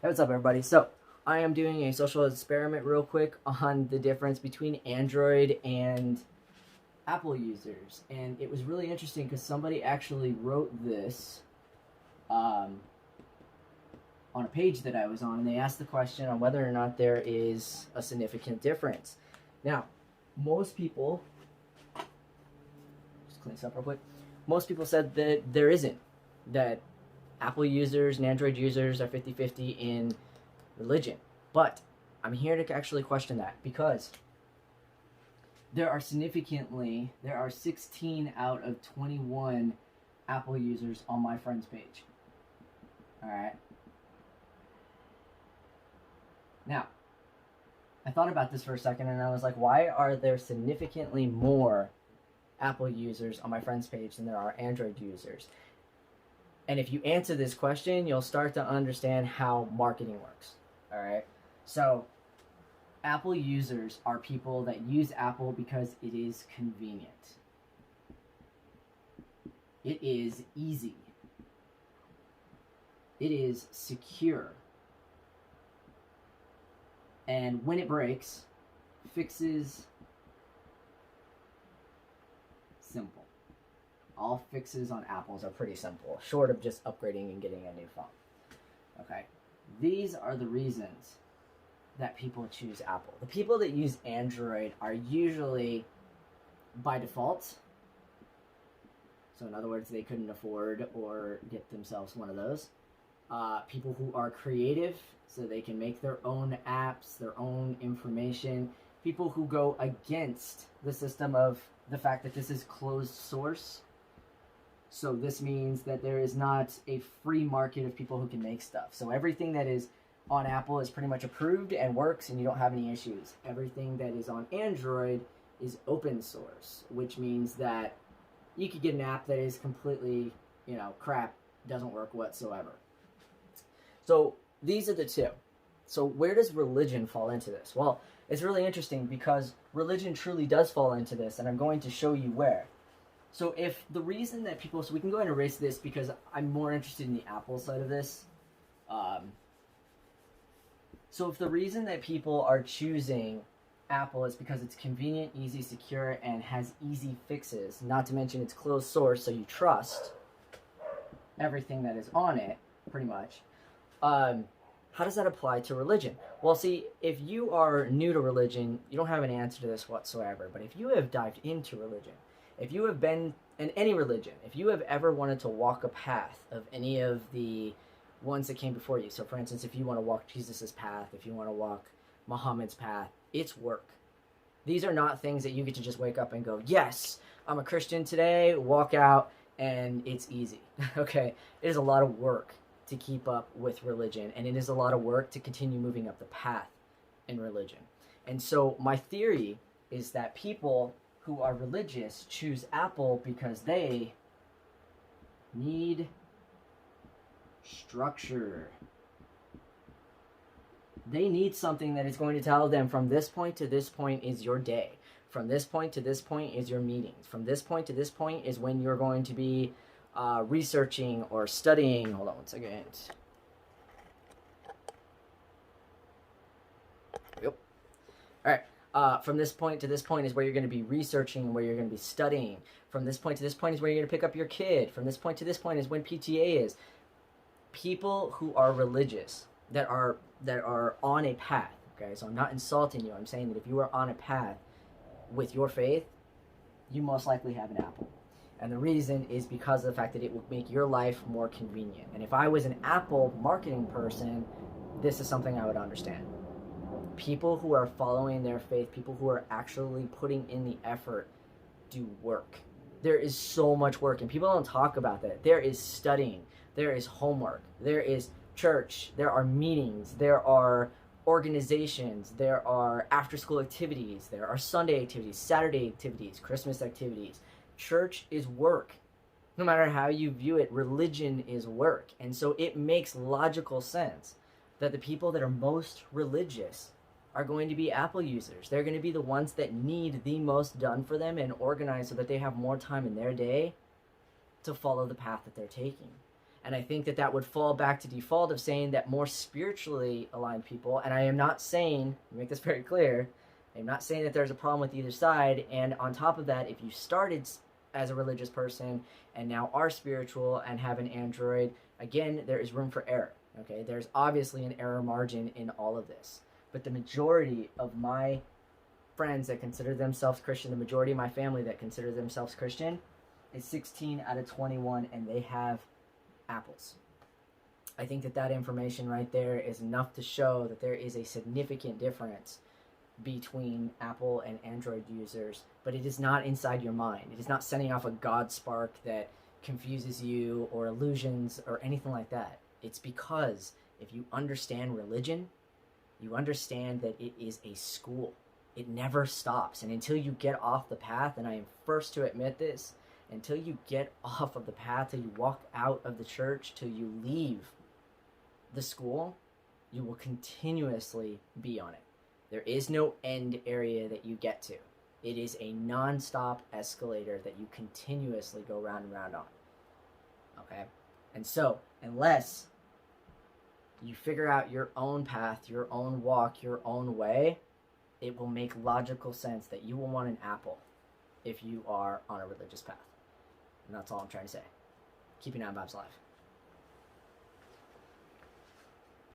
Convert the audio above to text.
Hey, what's up, everybody? So, I am doing a social experiment real quick on the difference between Android and Apple users. And it was really interesting because somebody actually wrote this um, on a page that I was on, and they asked the question on whether or not there is a significant difference. Now, most people, just clean this up real quick, most people said that there isn't, that Apple users and Android users are 50-50 in religion. But I'm here to actually question that because there are 16 out of 21 Apple users on my friend's page. Alright. Now, I thought about this for a second and I was like, why are there significantly more Apple users on my friend's page than there are Android users? And if you answer this question, you'll start to understand how marketing works. All right. So, Apple users are people that use Apple because it is convenient. It is easy. It is secure. And when it breaks, fixes simple. All fixes on Apples are pretty simple, short of just upgrading and getting a new phone. Okay, these are the reasons that people choose Apple. The people that use Android are usually by default. So in other words, they couldn't afford or get themselves one of those. People who are creative, so they can make their own apps, their own information. People who go against the system of the fact that this is closed source. So this means that there is not a free market of people who can make stuff. So everything that is on Apple is pretty much approved and works and you don't have any issues. Everything that is on Android is open source, which means that you could get an app that is completely, crap, doesn't work whatsoever. So these are the two. So where does religion fall into this? Well, it's really interesting because religion truly does fall into this, and I'm going to show you where. So if the reason that people, so we can go ahead and erase this because I'm more interested in the Apple side of this. So if the reason that people are choosing Apple is because it's convenient, easy, secure, and has easy fixes, not to mention it's closed source, so you trust everything that is on it, pretty much. How does that apply to religion? Well, see, if you are new to religion, you don't have an answer to this whatsoever. But if you have dived into religion, if you have been in any religion, if you have ever wanted to walk a path of any of the ones that came before you, so for instance, if you want to walk Jesus' path, if you want to walk Muhammad's path, it's work. These are not things that you get to just wake up and go, yes, I'm a Christian today, walk out, and it's easy. Okay? It is a lot of work to keep up with religion, and it is a lot of work to continue moving up the path in religion. And so my theory is that people who are religious choose Apple because they need structure. They need something that is going to tell them from this point to this point is your day. From this point to this point is your meetings. From this point to this point is when you're going to be researching or studying. Hold on one second. Yep. All right. From this point to this point is where you're going to be researching, where you're going to be studying. From this point to this point is where you're going to pick up your kid. From this point to this point is when PTA is. People who are religious, that are on a path, okay? So I'm not insulting you. I'm saying that if you are on a path with your faith, you most likely have an Apple. And the reason is because of the fact that it will make your life more convenient. And if I was an Apple marketing person, this is something I would understand. People who are following their faith, people who are actually putting in the effort, do work. There is so much work, and people don't talk about that. There is studying, there is homework, there is church, there are meetings, there are organizations, there are after-school activities, there are Sunday activities, Saturday activities, Christmas activities. Church is work. No matter how you view it, religion is work. And so it makes logical sense that the people that are most religious are going to be Apple users. They're going to be the ones that need the most done for them and organized so that they have more time in their day to follow the path that they're taking. And I think that that would fall back to default of saying that more spiritually aligned people, and I am not saying, make this very clear, I'm not saying that there's a problem with either side. And on top of that, if you started as a religious person and now are spiritual and have an Android, again, there is room for error. Okay, there's obviously an error margin in all of this. But the majority of my friends that consider themselves Christian, the majority of my family that consider themselves Christian, is 16 out of 21, and they have apples. I think that that information right there is enough to show that there is a significant difference between Apple and Android users, but it is not inside your mind. It is not sending off a God spark that confuses you or illusions or anything like that. It's because if you understand religion, you understand that it is a school. It never stops. And until you get off the path, and I am first to admit this, until you get off of the path, till you walk out of the church, till you leave the school, you will continuously be on it. There is no end area that you get to. It is a non-stop escalator that you continuously go round and round on. Okay? And so, unless you figure out your own path, your own walk, your own way, it will make logical sense that you will want an apple if you are on a religious path. And that's all I'm trying to say. Keep an eye on Bob's life.